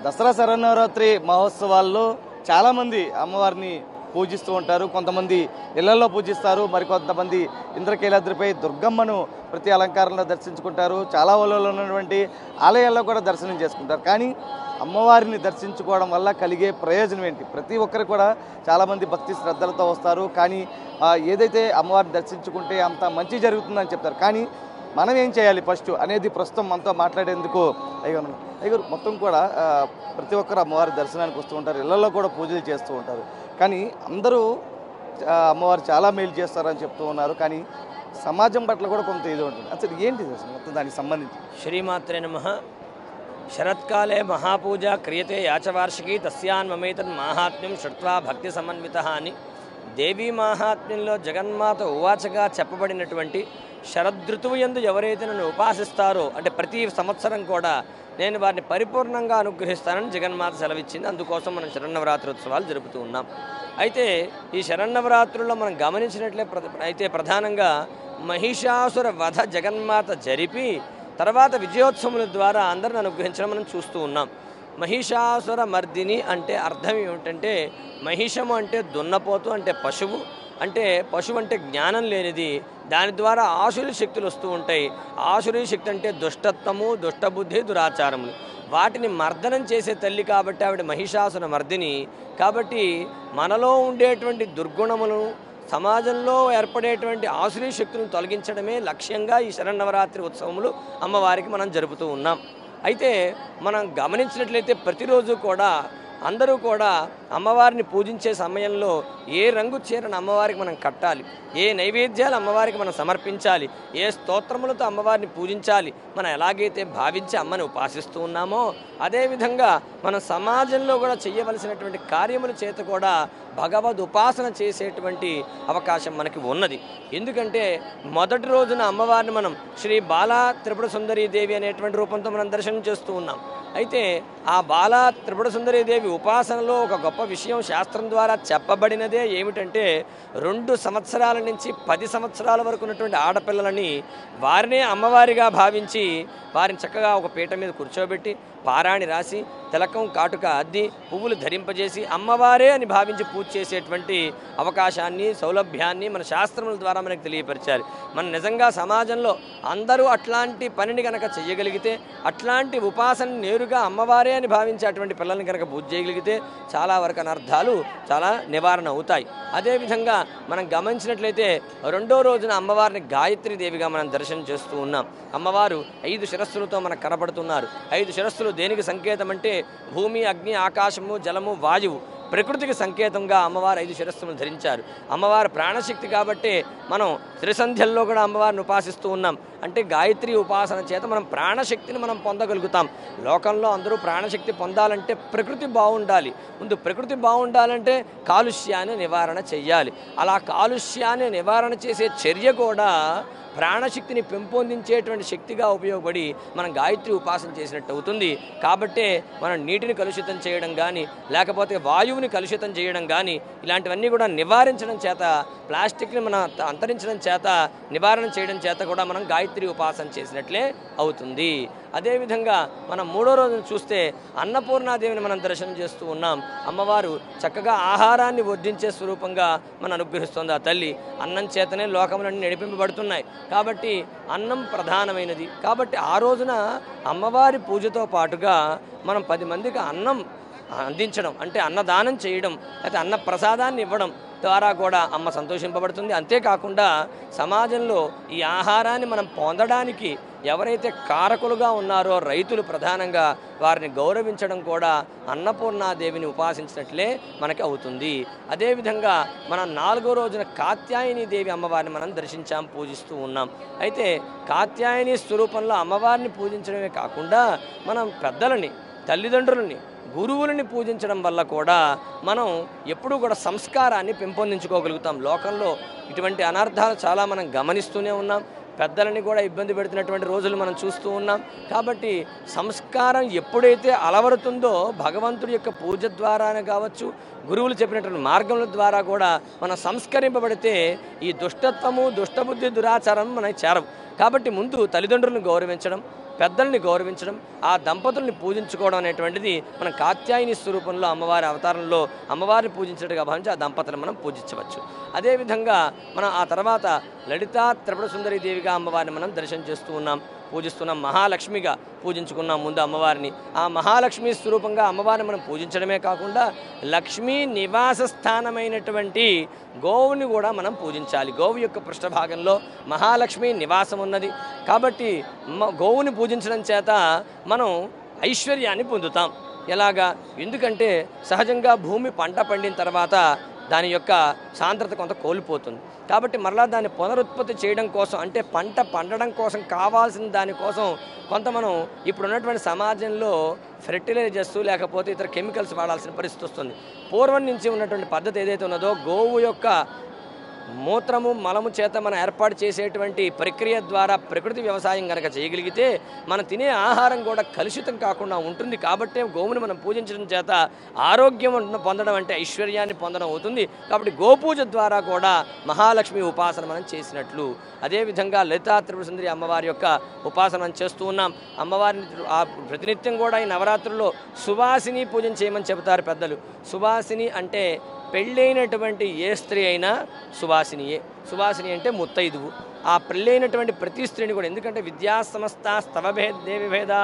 దసరా శరన్నవరాత్రి మహోత్సవాల్లో చాలామంది అమ్మవారిని పూజిస్తూ ఉంటారు. కొంతమంది ఇళ్లలో పూజిస్తారు, మరికొంతమంది ఇంద్రకీలాద్రిపై దుర్గమ్మను ప్రతి అలంకారంలో దర్శించుకుంటారు. చాలా ఊళ్ళలో ఉన్నటువంటి ఆలయాల్లో కూడా దర్శనం చేసుకుంటారు. కానీ అమ్మవారిని దర్శించుకోవడం వల్ల కలిగే ప్రయోజనం ఏంటి? ప్రతి ఒక్కరు కూడా చాలామంది భక్తి శ్రద్ధలతో వస్తారు. కానీ ఏదైతే అమ్మవారిని దర్శించుకుంటే అంత మంచి జరుగుతుందని చెప్తారు. కానీ మనం ఏం చేయాలి ఫస్ట్ అనేది ప్రస్తుతం మనతో మాట్లాడేందుకు అయ్యగారు మొత్తం కూడా ప్రతి ఒక్కరు అమ్మవారి దర్శనానికి వస్తూ ఉంటారు, ఇళ్లలో కూడా పూజలు చేస్తూ ఉంటారు. కానీ అందరూ అమ్మవారు చాలా మేలు చేస్తారని చెప్తూ ఉన్నారు. కానీ సమాజం పట్ల కూడా కొంత ఇది ఉంటుంది. అసలు ఏంటిది అసలు మొత్తం దానికి సంబంధించి? శ్రీమాత్రే నమః. శరత్కాలే మహాపూజ క్రియతే యాచవార్షికి తస్యాన్మమైతన్ మాహాత్మ్యం శ్రుత్వా భక్తి సమన్విత అని దేవీ మాహాత్మ్యంలో జగన్మాత ఉవాచగా చెప్పబడినటువంటి శరదృతువు యందు ఎవరైతే నన్ను ఉపాసిస్తారో అంటే ప్రతి సంవత్సరం కూడా నేను వారిని పరిపూర్ణంగా అనుగ్రహిస్తానని జగన్మాత సెలవిచ్చింది. అందుకోసం మనం శరన్నవరాత్రి ఉత్సవాలు జరుపుతూ ఉన్నాం. అయితే ఈ శరన్నవరాత్రుల్లో మనం గమనించినట్లే అయితే ప్రధానంగా మహిషాసుర వధ జగన్మాత జరిపి తర్వాత విజయోత్సవముల ద్వారా అందరిని అనుగ్రహించడం మనం చూస్తూ ఉన్నాం. మహిషాసుర మర్దిని అంటే అర్థం ఏమిటంటే, మహిషము అంటే దున్నపోతు అంటే పశువు, అంటే పశువు అంటే జ్ఞానం లేనిది, దాని ద్వారా ఆసురీ శక్తులు వస్తూ ఉంటాయి. ఆసురీ శక్తి అంటే దుష్టత్వము, దుష్టబుద్ధి, దురాచారములు, వాటిని మర్దనం చేసే తల్లి కాబట్టి ఆవిడ మహిషాసుర మర్దిని. కాబట్టి మనలో ఉండేటువంటి దుర్గుణములను, సమాజంలో ఏర్పడేటువంటి ఆసురీ శక్తులను తొలగించడమే లక్ష్యంగా ఈ శరన్నవరాత్రి ఉత్సవములు అమ్మవారికి మనం జరుపుతూ ఉన్నాం. అయితే మనం గమనించినట్లయితే ప్రతిరోజు కూడా అందరూ కూడా అమ్మవారిని పూజించే సమయంలో ఏ రంగు చీరను అమ్మవారికి మనం కట్టాలి, ఏ నైవేద్యాలు అమ్మవారికి మనం సమర్పించాలి, ఏ స్తోత్రములతో అమ్మవారిని పూజించాలి, మనం ఎలాగైతే భావించి అమ్మని ఉపాసిస్తూ ఉన్నామో అదేవిధంగా మన సమాజంలో కూడా చేయవలసినటువంటి కార్యముల చేత కూడా భగవద్ ఉపాసన చేసేటువంటి అవకాశం మనకి ఉన్నది. ఎందుకంటే మొదటి రోజున అమ్మవారిని మనం శ్రీ బాలా త్రిపుర సుందరీ దేవి అనేటువంటి రూపంతో మనం దర్శనం చేస్తూ ఉన్నాం. అయితే ఆ బాలా త్రిపుర సుందరీ దేవి ఉపాసనలో ఒక గొప్ప విషయం శాస్త్రం ద్వారా చెప్పబడినదే ఏమిటంటే 2 సంవత్సరాల నుంచి 10 సంవత్సరాల వరకు ఉన్నటువంటి ఆడపిల్లలని వారినే అమ్మవారిగా భావించి వారిని చక్కగా ఒక పీట మీద కూర్చోబెట్టి పారాణి రాసి తిలకం కాటుక అద్ది పువ్వులు ధరింపజేసి అమ్మవారే అని భావించి పూజ చేసేటువంటి అవకాశాన్ని, సౌలభ్యాన్ని మన శాస్త్రముల ద్వారా మనకు తెలియపరిచారు. మన నిజంగా సమాజంలో అందరూ అట్లాంటి పనిని కనుక చేయగలిగితే, అట్లాంటి ఉపాసన నేరుగా అమ్మవారే అని భావించి అటువంటి పిల్లల్ని కనుక పూజ చేయగలిగితే చాలా వరకు అనర్థాలు చాలా నివారణ అవుతాయి. అదేవిధంగా మనం గమనించినట్లయితే 2వ రోజున అమ్మవారిని గాయత్రీ దేవిగా మనం దర్శనం చేస్తూ ఉన్నాం. అమ్మవారు 5 శిరస్సులతో మనకు కనబడుతున్నారు. 5 శిరస్సులు దేనికి సంకేతం అంటే భూమి, అగ్ని, ఆకాశము, జలము, వాయువు, ప్రకృతికి సంకేతంగా అమ్మవారు 5 శిరస్సులను ధరించారు. అమ్మవారు ప్రాణశక్తి కాబట్టి మనం త్రిసంధ్యల్లో కూడా అమ్మవారిని ఉపాసిస్తూ ఉన్నాం. అంటే గాయత్రి ఉపాసన చేత మనం ప్రాణశక్తిని మనం పొందగలుగుతాం. లోకంలో అందరూ ప్రాణశక్తి పొందాలంటే ప్రకృతి బాగుండాలి. ముందు ప్రకృతి బాగుండాలంటే కాలుష్యాన్ని నివారణ చెయ్యాలి. అలా కాలుష్యాన్ని నివారణ చేసే చర్య కూడా ప్రాణశక్తిని పెంపొందించేటువంటి శక్తిగా ఉపయోగపడి మనం గాయత్రి ఉపాసన చేసినట్టు అవుతుంది. కాబట్టే మనం నీటిని కలుషితం చేయడం కానీ, లేకపోతే వాయువుని కలుషితం చేయడం కానీ, ఇలాంటివన్నీ కూడా నివారించడం చేత, ప్లాస్టిక్ని మనం అంతరించడం చేత, నివారణ చేయడం చేత కూడా మనం గాయత్రి ఉపాసన చేసినట్లే అవుతుంది. అదేవిధంగా మనం 3వ రోజున చూస్తే అన్నపూర్ణాదేవిని మనం దర్శనం చేస్తూ ఉన్నాం. అమ్మవారు చక్కగా ఆహారాన్ని వడ్డించే స్వరూపంగా మనం అనుగ్రహిస్తుంది ఆ తల్లి. అన్నం చేతనే లోకములన్నీ నడిపింపబడుతున్నాయి కాబట్టి అన్నం ప్రధానమైనది. కాబట్టి ఆ రోజున అమ్మవారి పూజతో పాటుగా మనం 10 మందికి అన్నం అందించడం అంటే అన్నదానం చేయడం, అయితే అన్న ప్రసాదాన్ని ఇవ్వడం ద్వారా కూడా అమ్మ సంతోషింపబడుతుంది. అంతేకాకుండా సమాజంలో ఈ ఆహారాన్ని మనం పొందడానికి ఎవరైతే కారకులుగా ఉన్నారో రైతులు ప్రధానంగా వారిని గౌరవించడం కూడా అన్నపూర్ణాదేవిని ఉపాసించినట్లే మనకి అవుతుంది. అదేవిధంగా మనం 4వ రోజున కాత్యాయని దేవి అమ్మవారిని మనం దర్శించాం, పూజిస్తూ ఉన్నాం. అయితే కాత్యాయని స్వరూపంలో అమ్మవారిని పూజించడమే కాకుండా మనం పెద్దలని, తల్లిదండ్రులని, గురువులని పూజించడం వల్ల కూడా మనం ఎప్పుడూ కూడా సంస్కారాన్ని పెంపొందించుకోగలుగుతాం. లోకంలో ఇటువంటి అనర్థాలు చాలా మనం గమనిస్తూనే ఉన్నాం. పెద్దలని కూడా ఇబ్బంది పెడుతున్నటువంటి రోజులు మనం చూస్తూ ఉన్నాం. కాబట్టి సంస్కారం ఎప్పుడైతే అలవరుతుందో భగవంతుడి యొక్క పూజ ద్వారానే కావచ్చు, గురువులు చెప్పినటువంటి మార్గముల ద్వారా కూడా మనం సంస్కరింపబడితే ఈ దుష్టత్వము, దుష్టబుద్ధి, దురాచారం మనకి చేరవు. కాబట్టి ముందు తల్లిదండ్రులను గౌరవించడం, పెద్దల్ని గౌరవించడం, ఆ దంపతుల్ని పూజించుకోవడం అనేటువంటిది మనం కాత్యాయని స్వరూపంలో అమ్మవారి అవతారంలో అమ్మవారిని పూజించినట్టుగా భావించి ఆ దంపతులను మనం పూజించవచ్చు. అదేవిధంగా మనం ఆ తర్వాత లలితా త్రిపుర సుందరి దేవిగా అమ్మవారిని మనం దర్శనం చేస్తూ ఉన్నాం, పూజిస్తున్నాం. మహాలక్ష్మిగా పూజించుకున్నాం ముందు అమ్మవారిని. ఆ మహాలక్ష్మి స్వరూపంగా అమ్మవారిని మనం పూజించడమే కాకుండా లక్ష్మీ నివాస స్థానమైనటువంటి గోవుని కూడా మనం పూజించాలి. గోవు యొక్క పృష్ఠభాగంలో మహాలక్ష్మి నివాసం ఉన్నది కాబట్టి గోవుని పూజించడం చేత మనం ఐశ్వర్యాన్ని పొందుతాం. ఎలాగా? ఎందుకంటే సహజంగా భూమి పంట పండిన తర్వాత దాని యొక్క సాంద్రత కొంత కోల్పోతుంది. కాబట్టి మరలా దాన్ని పునరుత్పత్తి చేయడం కోసం, అంటే పంట పండడం కోసం కావాల్సిన దానికోసం కొంత మనం ఇప్పుడున్నటువంటి సమాజంలో ఫెర్టిలైజర్స్ లేకపోతే ఇతర కెమికల్స్ వాడాల్సిన పరిస్థితి వస్తుంది. పూర్వం నుంచి ఉన్నటువంటి పద్ధతి ఏదైతే ఉన్నదో గోవు యొక్క మూత్రము మలము చేత మనం ఏర్పాటు చేసేటువంటి ప్రక్రియ ద్వారా ప్రకృతి వ్యవసాయం కనుక చేయగలిగితే మనం తినే ఆహారం కూడా కలుషితం కాకుండా ఉంటుంది. కాబట్టి గోవుని మనం పూజించడం చేత ఆరోగ్యం పొందడం అంటే ఐశ్వర్యాన్ని పొందడం అవుతుంది. కాబట్టి గోపూజ ద్వారా కూడా మహాలక్ష్మి ఉపాసన మనం చేసినట్లు. అదేవిధంగా లలితా త్రిపుర సుందరి అమ్మవారి యొక్క ఉపాసన మనం చేస్తూ ఉన్నాం. అమ్మవారిని ప్రతినిత్యం కూడా ఈ నవరాత్రుల్లో సువాసిని పూజన చేయమని చెబుతారు పెద్దలు. సువాసిని అంటే పెళ్ళైనటువంటి ఏ స్త్రీ అయినా సువాసినియే. సువాసిని అంటే ముత్తైదువు. ఆ పెళ్ళైనటువంటి ప్రతి స్త్రీని కూడా, ఎందుకంటే విద్యా సమస్త స్తవభేదేవి భేదా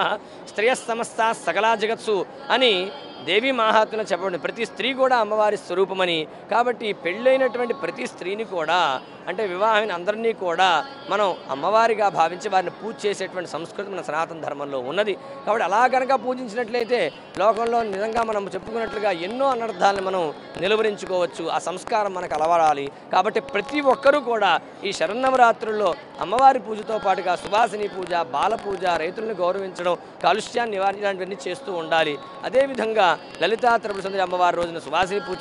స్త్రియస్సమస్త సకలా జగత్సు అని దేవి మహాత్మ్యంలో చెప్పబడింది. ప్రతి స్త్రీ కూడా అమ్మవారి స్వరూపమని. కాబట్టి పెళ్ళైనటువంటి ప్రతి స్త్రీని కూడా, అంటే వివాహమైన అందరినీ కూడా మనం అమ్మవారిగా భావించి వారిని పూజ చేసేటువంటి సంస్కృతి మన సనాతన ధర్మంలో ఉన్నది. కాబట్టి అలా కనుక పూజించినట్లయితే లోకంలో నిజంగా మనం చెప్పుకున్నట్లుగా ఎన్నో అనర్థాలను మనం నిలువరించుకోవచ్చు. ఆ సంస్కారం మనకు అలవడాలి. కాబట్టి ప్రతి ఒక్కరూ కూడా ఈ శరన్నవరాత్రుల్లో అమ్మవారి పూజతో పాటుగా సువాసిని పూజ, బాల పూజ, రైతులను గౌరవించడం, కాలుష్యాన్ని నివారించడాన్ని చేస్తూ ఉండాలి. అదేవిధంగా లలితా త్రిపుర సుందరి అమ్మవారి రోజున సువాసిని పూజ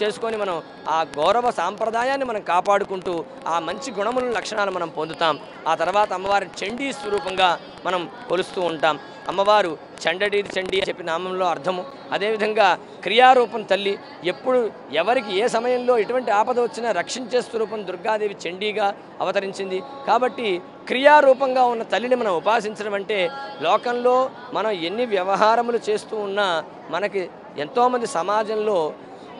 చేసుకొని మనం ఆ గౌరవ సాంప్రదాయాన్ని మనం కాపాడుకుంటూ ఆ మంచి గుణముల లక్షణాలు మనం పొందుతాం. ఆ తర్వాత అమ్మవారిని చండీ స్వరూపంగా మనం కొలుస్తూ ఉంటాం. అమ్మవారు చండీ చండీ అని చెప్పిన నామంలో అర్థము. అదేవిధంగా క్రియారూపం తల్లి. ఎప్పుడు ఎవరికి ఏ సమయంలో ఎటువంటి ఆపద వచ్చినా రక్షించే స్వరూపం దుర్గాదేవి చండీగా అవతరించింది. కాబట్టి క్రియారూపంగా ఉన్న తల్లిని మనం ఉపాసించడం అంటే లోకంలో మనం ఎన్ని వ్యవహారములు చేస్తూ ఉన్నా మనకి ఎంతోమంది సమాజంలో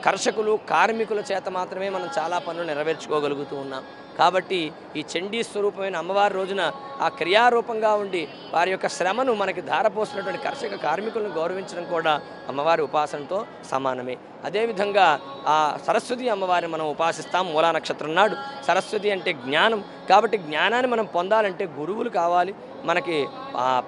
కర్షకులు, కార్మికుల చేత మాత్రమే మనం చాలా పనులు నెరవేర్చుకోగలుగుతూ ఉన్నాం. కాబట్టి ఈ చండీ స్వరూపమైన అమ్మవారి రోజున ఆ క్రియారూపంగా ఉండి వారి యొక్క శ్రమను మనకి ధారపోసినటువంటి కర్షక కార్మికులను గౌరవించడం కూడా అమ్మవారి ఉపాసనతో సమానమే. అదేవిధంగా ఆ సరస్వతి అమ్మవారిని మనం ఉపాసిస్తాం మూలా నక్షత్రం నాడు. సరస్వతి అంటే జ్ఞానం. కాబట్టి జ్ఞానాన్ని మనం పొందాలంటే గురువులు కావాలి, మనకి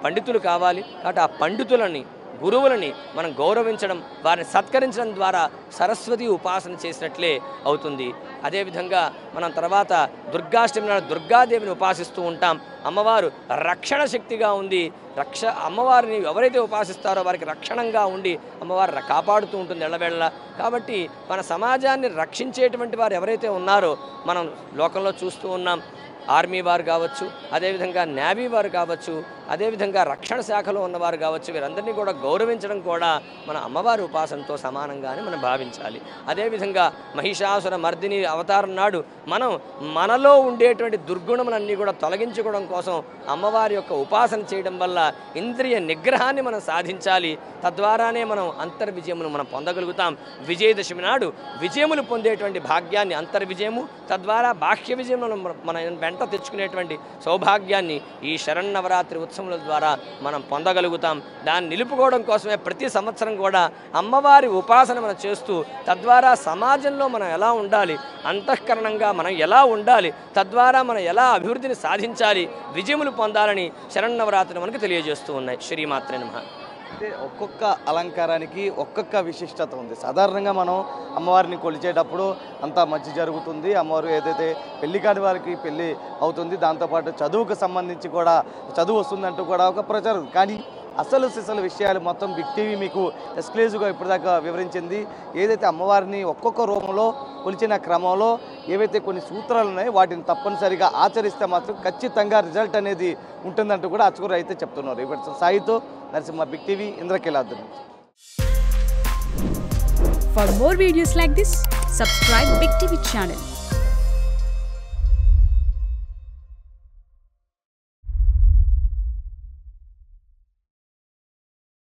పండితులు కావాలి. కాబట్టి ఆ పండితులని, గురువులని మనం గౌరవించడం, వారిని సత్కరించడం ద్వారా సరస్వతి ఉపాసన చేసినట్లే అవుతుంది. అదేవిధంగా మనం తర్వాత దుర్గాష్టమి నాడు దుర్గాదేవిని ఉపాసిస్తూ ఉంటాం. అమ్మవారు రక్షణ శక్తిగా ఉంది. అమ్మవారిని ఎవరైతే ఉపాసిస్తారో వారికి రక్షణంగా ఉండి అమ్మవారు కాపాడుతూ ఉంటుంది ఎల్లవేళలా. కాబట్టి మన సమాజాన్ని రక్షించేటువంటి వారు ఎవరైతే ఉన్నారో మనం లోకంలో చూస్తూ ఉన్నాం. ఆర్మీ వారు కావచ్చు, అదేవిధంగా నేవీ వారు కావచ్చు, అదేవిధంగా రక్షణ శాఖలో ఉన్నవారు కావచ్చు, వీరందరినీ కూడా గౌరవించడం కూడా మన అమ్మవారి ఉపాసనతో సమానంగానే మనం భావించాలి. అదేవిధంగా మహిషాసుర మర్దిని అవతారం నాడు మనం మనలో ఉండేటువంటి దుర్గుణములన్నీ కూడా తొలగించుకోవడం కోసం అమ్మవారి యొక్క ఉపాసన చేయడం వల్ల ఇంద్రియ నిగ్రహాన్ని మనం సాధించాలి. తద్వారానే మనం అంతర్విజయమును మనం పొందగలుగుతాం. విజయదశమి నాడు విజయములు పొందేటువంటి భాగ్యాన్ని, అంతర్విజయము తద్వారా బాహ్య విజయములను మన వెంట తెచ్చుకునేటువంటి సౌభాగ్యాన్ని ఈ శరన్నవరాత్రి ఉత్సవముల ద్వారా మనం పొందగలుగుతాం. దాన్ని నిలుపుకోవడం కోసమే ప్రతి సంవత్సరం కూడా అమ్మవారి ఉపాసన మనం చేస్తూ తద్వారా సమాజంలో మనం ఎలా ఉండాలి, అంతఃకరణంగా మనం ఎలా ఉండాలి, తద్వారా మనం ఎలా అభివృద్ధిని సాధించాలి, విజయములు పొందాలని శరన్నవరాత్రులు మనకు తెలియజేస్తూ ఉన్నాయి. శ్రీమాత్రే నమః. అంటే ఒక్కొక్క అలంకారానికి ఒక్కొక్క విశిష్టత ఉంది. సాధారణంగా మనం అమ్మవారిని కొలిచేటప్పుడు అంతా మంచి జరుగుతుంది, అమ్మవారు ఏదైతే పెళ్లి కాని వారికి పెళ్ళి అవుతుంది, దాంతోపాటు చదువుకు సంబంధించి కూడా చదువు వస్తుందంటూ కూడా ఒక ప్రచారం. కానీ అసలు సిసలు విషయాలు మొత్తం బిగ్ టీవీ మీకు ఎక్స్క్లూజివ్గా ఇప్పటిదాకా వివరించింది. ఏదైతే అమ్మవారిని ఒక్కొక్క రూపంలో కొలిచిన క్రమంలో ఏవైతే కొన్ని సూత్రాలు ఉన్నాయో వాటిని తప్పనిసరిగా ఆచరిస్తే మాత్రం ఖచ్చితంగా రిజల్ట్ అనేది ఉంటుందంటూ కూడా అర్చకులు అయితే చెప్తున్నారు. ఇప్పుడు సాయితో Narasimha, big TV, Indrakeeladri. For more videos like this, subscribe Big TV channel.